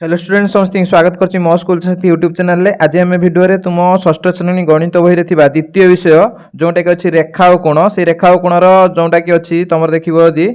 Hello student समस्त स्वागत करछि मो स्कूल साथी यूट्यूब चैनल रे। आज आम भिडियो रे तुम षष्ठ श्रेणी गणित बही थिबा द्वितीय विषय जोटा कि अछि रेखा और कोण से रेखा और कोणर जोटा कि अछि तमर देखिबो यदि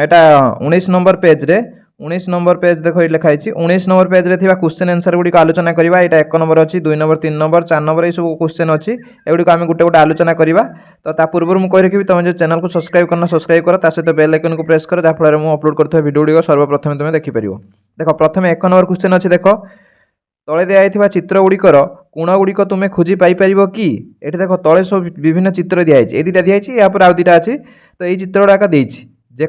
एटा 19 नंबर पेज रे 19 नंबर पेज देखो ये लिखा है 19 नंबर पेज रे थिबा क्वेश्चन आंसर गुडी आलोचना करबा। एटा 1 नंबर अछि 2 नंबर 3 नंबर 4 नंबर ए सब क्वेश्चन अछि एगुडी को आमे गुटे गुटे आलोचना करबा। तो ता पूर्व मु कहि रखिबि तुम जो चैनल को सब्सक्राइब करना सब्सक्राइब करो ता सहित बेल आइकन को प्रेस करो जा फल मु अपलोड करथवा वीडियो गुडी सर्वप्रथम तुम देखि परिबो। देखो प्रथम 1 नंबर क्वेश्चन अछि देखो तले दिया चित्र गुड़िकर कोण गुड़िक तुम्हें खोजी पाइपर कि ये देख तले सब विभिन्न चित्र दिखाई दुटा दिखाई या आउ दुटा अच्छी तो ये चित्र गुड़ाक देती जे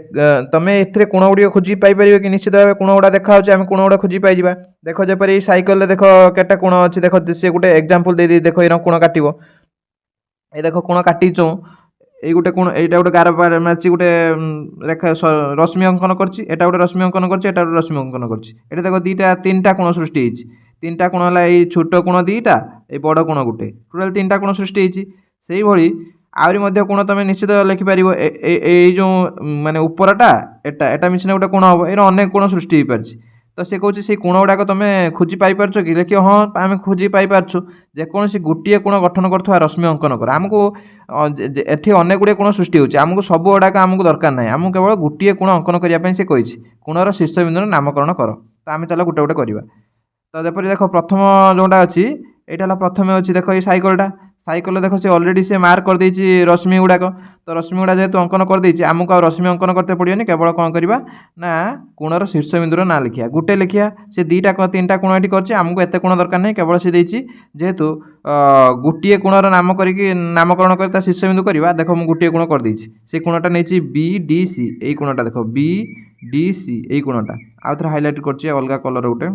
तुम ए कोण गुड़िक खोजी पाइपर कि निश्चित भाव कोण गुड़ा देखा आम कोण गुड़ा खोजी पाई देख जपर ये सैकल देख केटा कोण अच्छी देख सी गोटे एग्जांपल दे देख ये कोण काट ये देख कोण काटू এই গোটে কোণ এইটা গোটে গার মারছি গোটে রেখা রশ্মি অঙ্কন করছি এটা গোটে রশ্মি অঙ্কন করছি এটা গোটে রশ্মি অঙ্কন করছি এটা দেখো দুইটা তিনটা কোণ সৃষ্টি হয়েছে তিনটা কোণ হল এই ছোট কোণ দুইটা এই বড় কোণ গোটে টোটাল তিনটা কোণ সৃষ্টি হয়েছে সেইভাবে আহরি মধ্যে কোণ তুমি নিশ্চিত লিখিপার এই যে মানে উপরটা এটা এটা মিশিলে গোটে কোণ হব এর অনেক কোণ সৃষ্টি হয়ে পারছে তো সে কৌছে সেই কোণ গুড়াক তুমি খোঁজি পাইপারছ কি দেখি হ্যাঁ আমি খোঁজি পাইপারছু যেকୌଣସି ଗୋଟିଏ କୋଣ ଗଠନ କରୁଥିବା ରଶ୍ମି ଅଙ୍କନ କର ଆମକୁ ଏଠି ଅନେକ ଗୁଡ଼ିଏ କୋଣ ସୃଷ୍ଟି ହେଉଛି ଆମକୁ ସବୁ ଗୁଡ଼ାକ ଆମକୁ ଦରକାର ନାହିଁ ଆମକୁ କେବଳ ଗୋଟିଏ କୋଣ ଅଙ୍କନ କରିବା ପାଇଁ ସେ କହିଛି କୋଣର ଶୀର୍ଷବିନ୍ଦୁର ନାମକରଣ କର ତ ଆମେ ଚାଲ ଗୋଟେ ଗୋଟେ କରିବା। ତ ଯେପରି ଦେଖ ପ୍ରଥମ ଯେଉଁଟା ଅଛି এইটা হল প্রথমে অছি দেখ এই সাইকেল দেখ সে অলরেডি সে মার্ক করে দিয়েছি রশ্মি গুড়াক তো রশ্মি গুড়া যেহেতু অঙ্কন করে দিয়েছি আমুক আর রশ্মি অঙ্কন করতে পড়িবনি কেবল কোণ করা না কোণর শীর্ষবিন্দুর না লিখিয়া গোটে লিখিয়া সে দুইটা তিনটা কোণ এটি করছে আমুক এত কোণ দরকার নেই কেবল সে দিয়েছি যেহেতু গোটিয়ে কোণর নাম করি নামকরণ করে তা শীর্ষবিন্দু করা দেখ মু গোটিয়ে কোণ করে দিয়েছি সেই কোণটা নিয়েছি BDC এই কোণটা দেখ BDC এই কোণটা আউ থরে হাইলাইট করছি অলগা কলর গোটে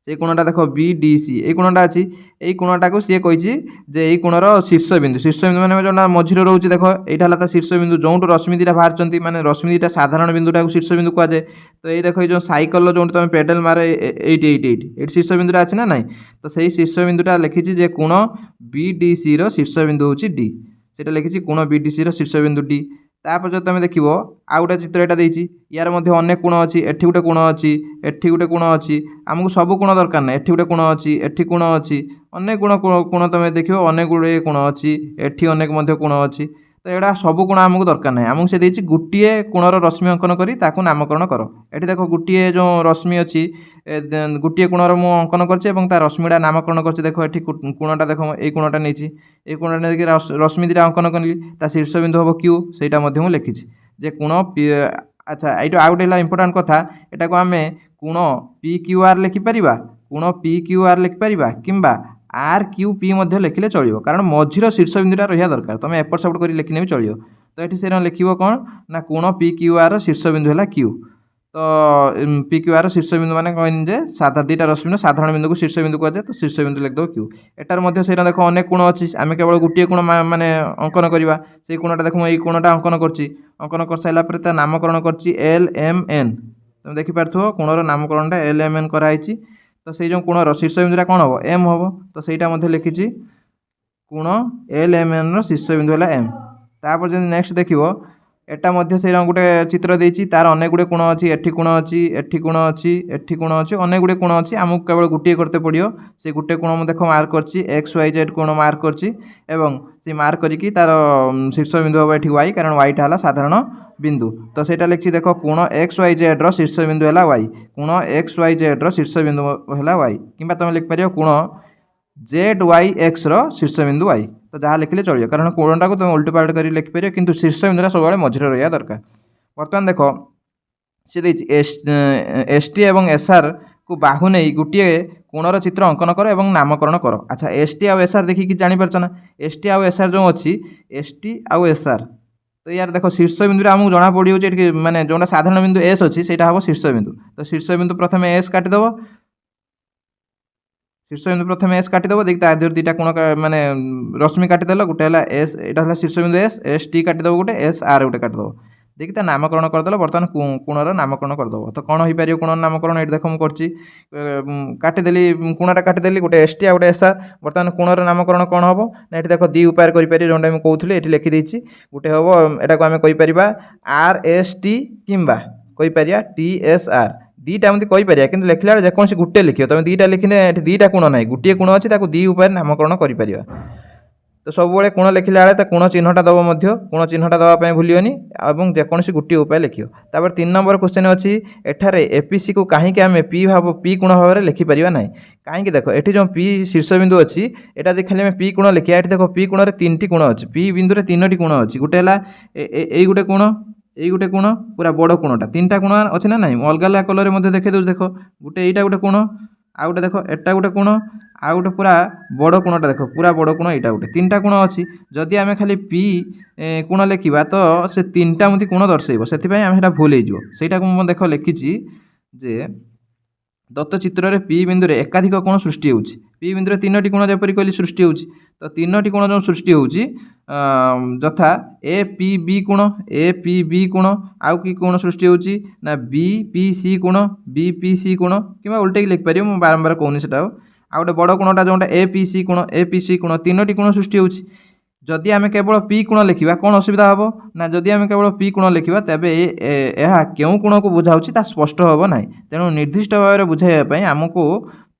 এই কোণটা দেখ BDC এই কোণটা আছে এই কোণটাকে সি কইছি যে এই কোণর শীর্ষবিন্দু মানে যেটা মঝিরে রয়েছে দেখ এইটা হল তা শীর্ষবিন্দু যেটু রশ্মি দুটা বাহার মানে রশ্মি দুটা সাধারণ বিন্দুটা শীর্ষবিন্দু কুযায়ে তো এই দেখ এই যে সাইকেল যেটু তুমি পেডাল মার এইটি শীর্ষবিন্দুটা আছে না নাই তো সেই শীর্ষবিন্দুটা লিখিছি যে কোণ BDC র শীর্ষবিন্দু হচ্ছে D সেটা লিখিছি কোণ BDC র শীর্ষবিন্দু D তারপর যদি তুমি দেখব আউ গোটে চিত্র এটা দিয়েছি ইয়ার মধ্যে অনেক কোণ অছি এটি গোটে কোণ অছি এটি গোটে কোণ অছি আমাকে সবু কোণ দরকার না এটি গোটে কোণ অছি এটি কোণ অছি অনেক কোণ তুমি দেখব অনেক গুড়ে কোণ অছি এটি অনেক মধ্যে কোণ অছি তো এটা সবু কোণ আমাকে দরকার না আমাকে সে দিয়েছি গোটিয়ে কোণর রশ্মি অঙ্কন করি তাকে নামকরণ কর এটি দেখো গোটিয়ে যে রশ্মি অছি গোটিয়ে কোণর মু অঙ্কন করছি এবং তার রশ্মিটা নামকরণ করছি দেখো এটি কোণটা দেখো এই কোণটা নিয়েছি এই কোণটা নিয়ে রশ্মি দুটা অঙ্কন কলি তা শীর্ষবিন্দু হব Q সেইটা মধ্যে মু লিখিছি যে কোণ আচ্ছা এইটা আউ গোটে ইম্পর্টান্ট কথা এটাকে আমি কোণ PQR লিখিপার কোণ PQR লিখিপার কিংবা RQP মধ্যে লিখিলে চলিব কারণ মঝির শীর্ষবিন্দুটা রহা দরকার তুমি এপট সেপট করে লিখিলে বি চলিব তো এটি সে লিখব কোণ না কোণ PQR শীর্ষবিন্দু হল Q তো PQR শীর্ষবিন্দু মানে কইনি যে দুইটা রশ্মি সাধারণ বিন্দুকে শীর্ষবিন্দু কুযায়ে তো শীর্ষবিন্দু লিখিদেব Q এটার মধ্যে সেইটা দেখো অনেক কোণ অছি আমি কেবল গোটিয়ে কোণ মানে অঙ্কন করা সেই কোণটা দেখো এই কোণটা অঙ্কন করছি অঙ্কন করে সারা পরে তার নামকরণ করছি LMN তুমি দেখিপারথিব কোণর নামকরণটা LMN করা হয়েছি তো সেই যে কোণর শীর্ষবিন্দুটা কোণ হব M হব তো সেইটা মধ্যে লিখিছি কোণ LMN র শীর্ষবিন্দু হল M তারপর যদি নেক্সট দেখব এটা মধ্যে সেই গোটে চিত্র দিয়েছি তার অনেক গুড়ে কোণ অছি এটি কোণ অছি এটি কোণ অছি এটি কোণ অছি অনেক গুড়ে কোণ অছি আমাকে কেবল গোটিয়ে করতে পড়িব সেই গোটে কোণ মু দেখো মার্ক করছি XYZ কোণ মার্ক করছি এবং সেই মার্ক করিকি তার শীর্ষবিন্দু হব এটি Y কারণ Yটা হল সাধারণ বিন্দু তো সেটা লিখছি দেখো কোণ XYZ র শীর্ষবিন্দু হল Y কোণ XYZ র শীর্ষবিন্দু হল Y কিংবা তুমি লিখিপার কোণ ZYX র শীর্ষবিন্দু Y তো যা লিখলে চলিব কারণ কোণটা তুমি উল্টোপাল্ট করে লিখিপার কিন্তু শীর্ষবিন্দুটা সবুলে মঝিরে রহা দরকার। বর্তমান দেখ সে দিয়েছি ST এবং SR কু বাহু নেই গোটিয়ে কোণর চিত্র অঙ্কন কর এবং নামকরণ কর। আচ্ছা ST আউ SR দেখি জাঁপারছ না ST আউ SR যে অছি ST আউ SR তো ইয়ার দেখো শীর্ষবিন্দুটা আমাকে জনা পড়িযাচ্ছে এটি মানে যেটা সাধারণ বিন্দু S অছি সেইটা হব শীর্ষবিন্দু তো শীর্ষবিন্দু প্রথমে S কাটিদেব শীর্ষবিন্দু প্রথমে S কাটিদেব দেখি তার দুইটা কোণ মানে রশ্মি কাটিদেল গোটে হল S এটা হল শীর্ষবিন্দু ST কাটিদেব গোটে SR গোটে কাটিদেব দেখি তার নামকরণ করেদেল বর্তমান কোণর নামকরণ করেদেব তো কোণ হয়ে পার কোণর নামকরণ এটি দেখো মু করছি কাটিদেলি কোণটা কাটিদেলি গোটে ST আর গোটে SR বর্তমান কোণর নামকরণ কোণ হব না এটি দেখো দুই উপায় করে পারি যেটা আমি কৌলি এটি লিখি দিয়েছি গোটে হব এটাকে আমি কইপারিবা RST কিংবা কইপারিয়া TSR दुईटा एमती कहीपर कि लिखला बेले जेकोसी गोटे लिख तुम दुईटा लिखने दुईटा कोण ना गोटे कोण अच्छी दी उपाय नामकरण कर तो सब कोण लिखला बेले कोण चिन्हटा दब कोण चिन्हटा दवाई भूलियोनी और जेकोसी गोटे उपाय लिख। तापर 3 नंबर क्वेश्चन अच्छी एठारे एपीसी को कहीं आम पी कोण भाव में लिखिपर ना कहीं देख ये जो पी शीर्ष बिंदु अच्छी यहाँ देखिए आम पी कोण लिखा ये देख पी कोण में 3टी कोण अच्छी पी बिंदु में 3टी कोण अच्छी गोटे है गोटे कोण यही गोटे कोण पूरा बड़ कोणटा 3टा कोण अच्छे ना ना अलग अलग कलर में देखे दूँ देख गोटे यहाँ गोटे कोण आउ गोटे देख एटा गोटे कोण आउ गोटे पूरा बड़ कोणटा देख पूरा बड़ कोण यहाँ गोटे 3टा कोण अच्छी जदि आम खाली पी कोण लिखा तो से 3टा मत कोण दर्शेब से भूल हो देख लिखी जे दत्त चित्र में पी बिंदु में एकाधिक कोण सृष्टि होउछि पी बिंदु में 3टी कोण जपरी कहली सृष्टि होउछि तो 3टी कोण जो सृष्टि होउछि यथा ए पी बी कोण ए पी बी कोण आउ कि कोण सृष्टि होउछि ना बी पी सी कोण बी पी सी कोण किंवा उल्टे लिख पारियो मु बारंबार कहूनी सेटा आउ गोटे बड़ कोणटा जोटा ए पी सी कोण 3टी कोण सृष्टि होउछि जदि आम केवल पी कोण लिखा कौन असुविधा हम ना जदि आम केवल पी कोण लिखा तेज यह क्यों कोण को बुझाऊँ ता स्पष्ट हम ना तेणु निर्दिष्ट भाव में बुझाइवाई आमको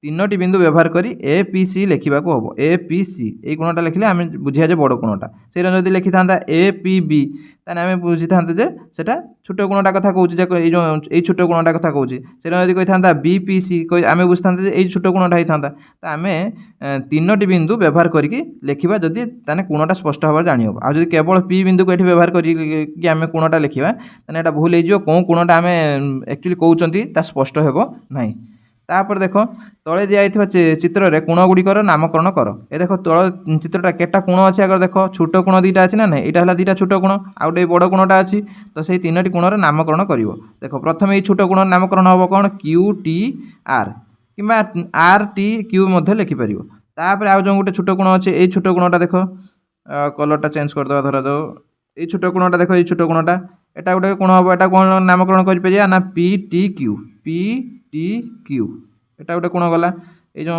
3टी बिंदु व्यवहार करी ए पी सी लिखा हम ए पी सी ये कोणटा लिखले आम बुझा जे बड़ कोणटा से जदि लिखि था ए पी बी ताने आम बुझी था सेटा छोट कोणटा कथा कहूँ ये छोट कोणटा कथा कहूँ से जदि कही था बी पी सी आम बुझी था ये छोट कोणटा होता तो आम 3टी बिंदु व्यवहार करके लिखा जदि ताने कोणटा स्पष्ट भाव जानी हम आज केवल पी बिंदु को ये व्यवहार करके आम कोणटा लिखा ताने एटा भूल हो कौन कोणटा आम एक्चुअली कहते ता स्पष्ट हो ना। तापर देख तले दिया चित्र में कोण गुड़िकर नामकरण कर ए देख तल चित्रटा केटा कोण अच्छे आगे देख छोट कोण दुईटा अच्छी ना ना यहाँ है 2टा छोट कोण आउ गए बड़ कोणटा अच्छी तो से 3टी कोणर नामकरण कर देख प्रथम ये छोट कोण नामकरण हम कौन क्यू टी आर कि आर टी क्यू लिखिपर तापर आउ जो गोटे छोट कोण अच्छे ये छोट कोणटा देख कलरटा चेंज करदे धरा जाओ ये छोट कोणटा देख ये छोट कोणटा एटा गोटे कोण हम एटा कौन नामकरण कर ना पी टी क्यू एटा गोटे कोण गला ये जो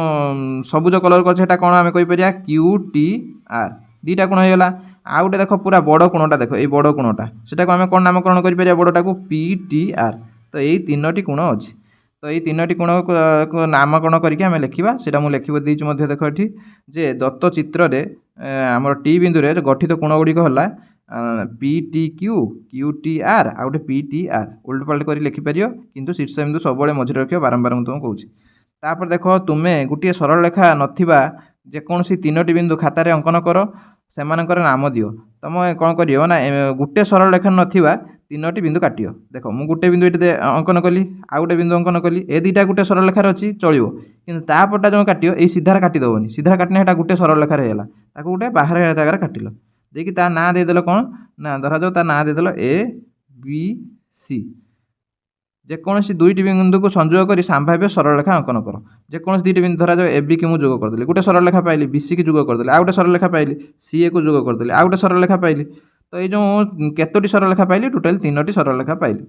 सबुज कलर कर कौन आम कहीपर क्यू टी आर 2टा कोण होगा आउ गोटे देख पूरा बड़ कोणटा देख ये बड़ कोणटा से आम कौन नामकरण कर बड़टा को पी टी आर तो यही 3टी कोण अच्छी तो ये 3टी कोण को नामकरण करके आम लिखा से मुझे लिखी देख ये जे दत्त चित्र में आम टी बिंदु में गठित कोण गुड़िक है P T Q Q T R आ गए पी टी आर उल्ट पाल्ट कर लिखिपर किंतु शीर्ष बिंदु सब मझे रख बारंबार मुझे तुमको कहूँ। तापर देख तुम्हें गोटे सरल रेखा नथिबा जेकोसी 3टी बिंदु खातार अंकन कर से नाम दियो तुम कौन कर ना गोटे सरल रेखा नथिबा 3टी बिंदु काट देख मुझे गोटे बिंदु ये अंकन कली आउ गोटे बिंदु अंकन कली ए 2टा गोटे सरल रेखार अच्छी चलो कि तापटा जो काट ये सीधार काटिदेवनी सीधार काटने यहाँ गोटे सरल रेखार है गोटे बाहर जगह काटिल देखिए ता ना देदेल कौन ना धरा जाओ ता ना देदेल ए बी सी जेकोसी 2टी बिंदु को संयोग कर संभाव्य सरल रेखा अंकन कर जेकोसी 2टी बिंदु धरा जाओ ए बी की मुझे जोग करदेली गोटे सरल रेखा पाइली बी सी की जोग करदेली आउ गोटे सरल रेखा पाइली सी ए को जोग करदेली आउ गोटे सरल रेखा पाइली तो ये जो केतोटी सरल रेखा पाइली टोटाल 3टी सरल रेखा पाइली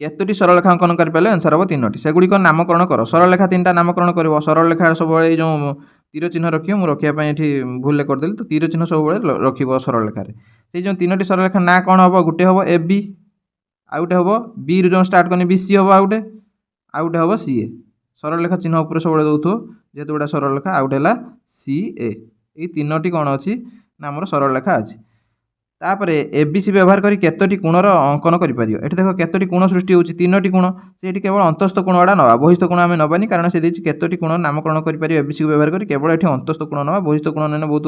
केतोटी सरल रेखा अंकन कर पाइले आंसर हम 3टी सेगुड़िक नामकरण कर सरल रेखा 3टा नामकरण कर सरल रेखा सब जो तीर चिन्ह रखिए मुझे रखापी ये भूल करदेली तो तीर चिन्ह सब रख सरल रेखार से जो 3टी सरल रेखा ना कौन हम गोटे हम ए बी आउ गोटे हम बी रू जो स्टार्ट करनी बी सी हम आउ गोटे हम सी ए सरल रेखा चिन्ह उपर सब दौथो जेहेतु गोटे सरल रेखा आउ गोटे सी ए ये 3टी कौन अच्छी ना आम सरल रेखा अच्छी तापर एबीसी व्यवहार करी केतोटी कोणर अंकन कर देख केतोटी कोण सृष्टि होची 3टी कोण से केवल अंतस्थ कोण गुड़ा नवा बहिस्थ कोण आम नबानी कारण से देछि केतोटी कोण नामकरण कर एबीसी व्यवहार करी केवल ये अंतस्थ कोण नवा बहिस्थ कोण ने बहुत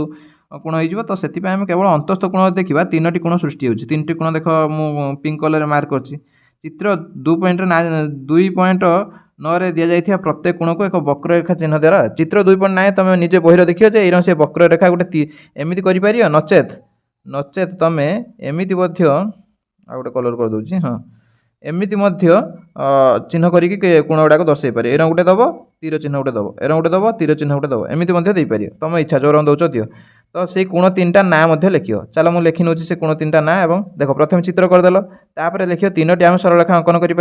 कोण हो तो से आम केवल अंतस्थ कोण देखा 3टी कोण सृष्टि होची 3टी कोण देख मु पिंक कलर मार्क करछि चित्र 2.9 दि जाइए प्रत्येक कोण को एक वक्ररेखा चिन्ह द्वारा चित्र 2.9 तुम निजे बहिर देखिए जे से वक्ररेखा गोटे एमती कर नचेत नचेत तुम एमती गोटे कलर कर दूँ हाँ एमती चिन्ह करके कोण गुड़ाक दर्शे पारे एरं गोटे दब तीर चिन्ह गोटे दब एरं गोटे दब तीर चिन्ह गोटे दब एमती देपार तुम इच्छा जो रंग दौच दियो तो से कोण 3टा ना लिख चलो मुझे लिखि नौ से कोण 3टा ना और देख प्रथम चित्र करदेल तापर लिख 3टी आम सरल रेखा अंकन कर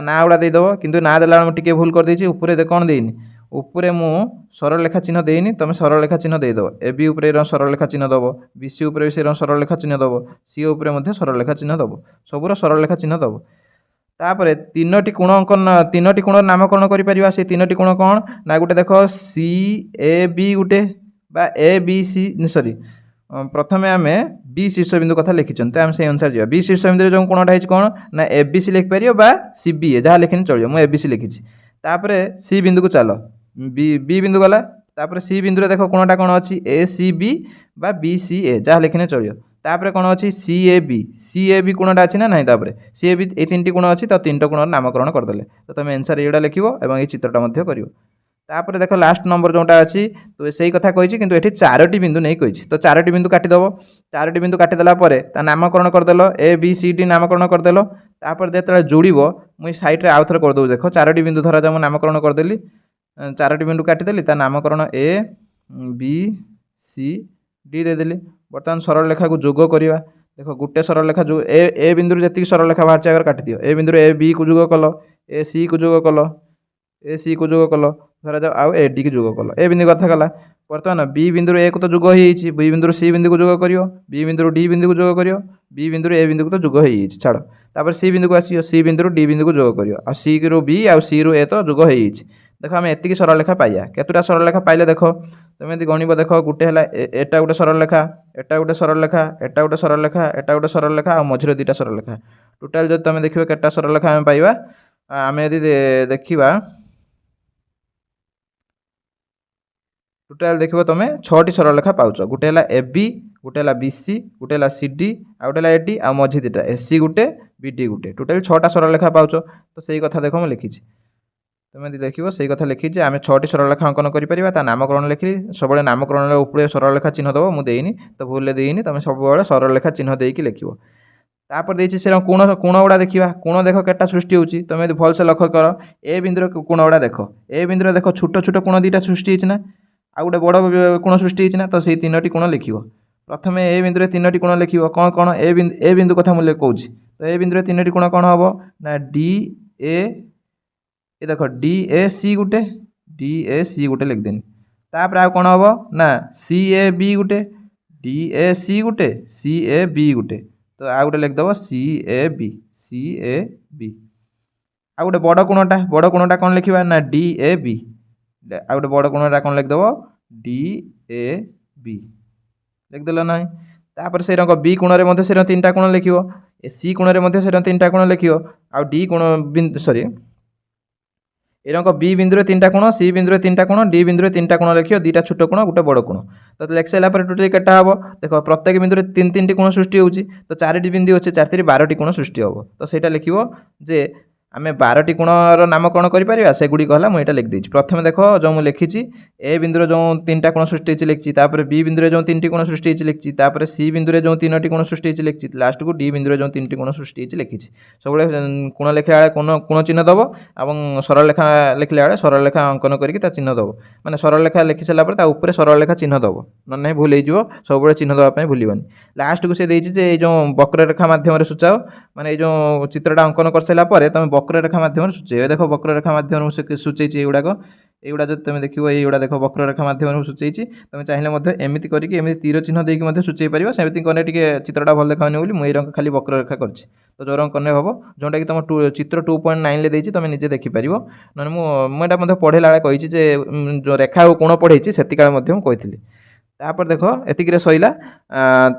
ना गुड़ा देदेव कि ना देला टे भूल कर देछि ऊपर कौन देनी उपरे मु सरल रेखा चिन्ह देनी तुम सरल रेखा चिन्ह देदेव ए बी उपरे सरल रेखा चिन्ह दब बी सी उपरे से सरल रेखा चिन्ह दब सी उपरे सरल रेखा चिन्ह दब सबूर सरल रेखा चिन्ह दब तापर तीनोटी कोण अंकन तीनोटी कोण नामकरण करि परिबा से तीनोटी कोण कोण ना गुटे देख सी ए बी गुटे बा ए बी सी सॉरी प्रथमे आमे बी शीर्ष बिंदु कथा लिखिछन तो आम से अनुसार जीवा बी शीर्ष बिंदु जो कोणटा है कोण ना ए बी सी लिख परियो बा सी बी ए जहाँ लिखिन चलियो मु ए बी सी लिखिछि तापर सी बिंदु को चलो बी बी बिंदु गला तापर सी बिंदु रे देखो कोणटा कोण अछि ए सी बी बा बी सी ए जहाँ लिखिने चलियो तापर कोण अछि सी ए बी कोणटा अछि ना नाही तापर सी ए बी ए तीनटी कोण अछि तो तीनटा कोण नामकरण कर देले तो तुम आंसर एडा लिखिबो एवं ए चित्रटा मध्ये करियो तापर देखो लास्ट नंबर जोटा अछि तो सही कथा कहिछि किंतु एठी चारोटी बिंदु नै कहिछि तो चारोटी बिंदु काटि दबो चारोटी बिंदु काटि देला परे ता नामकरण कर देलो ए बी सी डी नामकरण कर देलो तापर जेतले जोड़िबो मुई साइड रे आउथर कर दउ देखो चारोटी बिंदु धरा जा नामकरण कर देली चारोटी बिंदु काटि देली ता नामकरण ए बी सी डी दे देली बर्तमान सरल रेखा को जोग करिवा देखो गुटे सरल रेखा जो ए बिंदु जति सरल रेखा बाहर अगर काटि दियो ए बिंदु ए बी को जोग कलो ए सी को जोग कलो ए सी को जोग कलो धरा जाओ आउ ए डी को जोग कलो ए बिंदु कथा गला बर्तमान बी बिंदु ए को तो जोग होईछि बी बिंदु सी बिंदु को जोग करियो बी बिंदु डी बिंदु को जोग करियो बी बिंदु ए बिंदु को तो जोग होईछि छाड़ो तापर सी बिंदु को आसियो सी बिंदु डी बिंदु को जोग करियो आ सी रो बी आ सी रो ए तो जोग होईछि देखो आम एतिकी सरल रेखा पाइया केतुटा सरल रेखा पाइले देखो तुम यदि गणिब देखो गुटे हला एटा गुटे सरल रेखा एटा गुटे सरल रेखा एटा गुटे सरल रेखा एटा गुटे सरल रेखा आ मझिरे दुटा सरल रेखा टोटाल जदि तुम देखिबो केटा सरल रेखा आम पाइबा आम यदि देखिबा टोटाल देखिबो तुम 6टी सरल रेखा पाउछ गुटे हला ए बी गुटे हला बी सी गुटे हला सी डी आ गुटे हला ए डी आ मझि दुटा ए सी गुटे बी डी गुटे टोटाल 6टा सरल रेखा पाउछ तो सही कथा देखो म लिखिछि तुम यदि देखिबो सही कथा लिखि जे आमे 6टी सरल रेखा अंकन करि परिबा ता नामकरण लिखि सबले नामकरण रे ऊपर सरल रेखा चिन्ह दबो मु देइनी तो भूल ले देइनी तुम सब बेले सरल रेखा चिन्ह देई कि लिखिबो तापर देइछि से कोण गुडा देखिबा कोण देखो केटा सृष्टि होउछि तुम यदि भल से लक्ष्य कर ए बिंदु रे कोण गुडा देखो ए बिंदु रे देखो छोटो छोटो कोण दीटा सृष्टि हिछि ना आ गुटे बड़ कोण सृष्टि हिछि ना तो सेही तीनोटी कोण लिखिबो प्रथमे ए बिंदु रे तीनोटी कोण लिखिबो कोन कोन ए बिंदु कथा मु कहउछि तो ए बिंदु रे तीनोटी कोण कोन हबो ना डी ए ये देखो डी ए सी गुटे लिख देनी तापर आ कोन हबो ना सी A B Gute D A C Gute C A B गुटे तो आ गुटे लिख दबो सी ए बी आ गुटे बड़ कोणटा कोन लिखिबा ना डी ए बी आ गुटे बड़ कोणटा कोन लिख दबो डी ए बी लिख देला नाही तापर से रंग बी कोण रे मध्ये से तीनटा कोण लिखिबो ए सी कोण रे मध्ये से तीनटा कोण लिखिबो आ डी कोण सॉरी ए रंग बी बिंदु रे तीनटा कोण सी बिंदु रे तीनटा कोण डी बिंदु रे तीनटा कोण लिखियो दीटा छोटो कोण गुटे बड़ कोण तो लेख सैला पर टोटल केटा हबो देखो प्रत्येक बिंदु रे तीन तीनटी कोण सृष्टि होउची तो चारटी बिंदु अछि चार तीन 12टी कोण सृष्टि हबो तो सेटा लिखिबो जे आमे 12टी कोणर नामकरण करि परिबा सेगुडी कहला मु एटा लिख देछि प्रथमे देखो जो मु लिखिछि ए बिंदु रे जो तीनटा कोण सृष्टि छि लिखछि तापर बी बिंदु रे जो तीनटी कोण सृष्टि छि लिखछि तापर सी बिंदु रे जो तीनटी कोण सृष्टि छि लिखछि लास्ट को डी बिंदु रे जो तीनटी कोण सृष्टि छि लिखछि सबले कोण लेखा कोण चिन्ह दबो एवं सरल रेखा लिखले बेले सरल रेखा अंकन करके ता चिन्ह दबो माने सरल रेखा लिखि सला पर ता ऊपर सरल रेखा चिन्ह दबो न नै भूल हे जिवो सबले चिन्ह दबा पय भूलिबनी लास्ट को से देछि जे ए जो वक्र रेखा माध्यम रे सूचाओ माने ए जो चित्रटा अंकन कर सला पर तमे वक्र रेखा माध्यम रे सूचे देखो वक्र रेखा माध्यम रे सूचेछि एगुडा को एगुडा जो तुम देखिबो एगुडा देखो वक्र रेखा माध्यम रे सूचेछि तुम चाहिले मध्ये एमिति करिके एमिति तीर चिन्ह देकी मध्ये सूचेइ परिबा सेमिति कने टिके चित्रटा भल देखाउने बोली मु ए रंग खाली वक्र रेखा करछि तो जो रंग कने हबो जोंटा कि तुम चित्र 2.9 ले देछि तुम निजे देखि परिबो नने मु एटा मध्ये पढेला बेले कहिछि जे जो रेखा ओ कोण पढेछि सेति काल मध्ये मु कहिथिली तापर देखो एतिकी रे सइला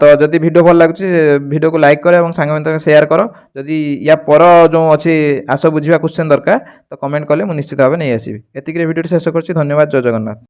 तो जदि वीडियो भल लागुछि वीडियो को लाइक करो और सांग मान शेयर करो जदि या पर जो अछि आसो बुझिबा क्वेश्चन दरकार तो कमेंट कले मु निश्चित भाबे नै आसीबी एतिकी रे वीडियो शेष करछि धन्यवाद जय जगन्नाथ।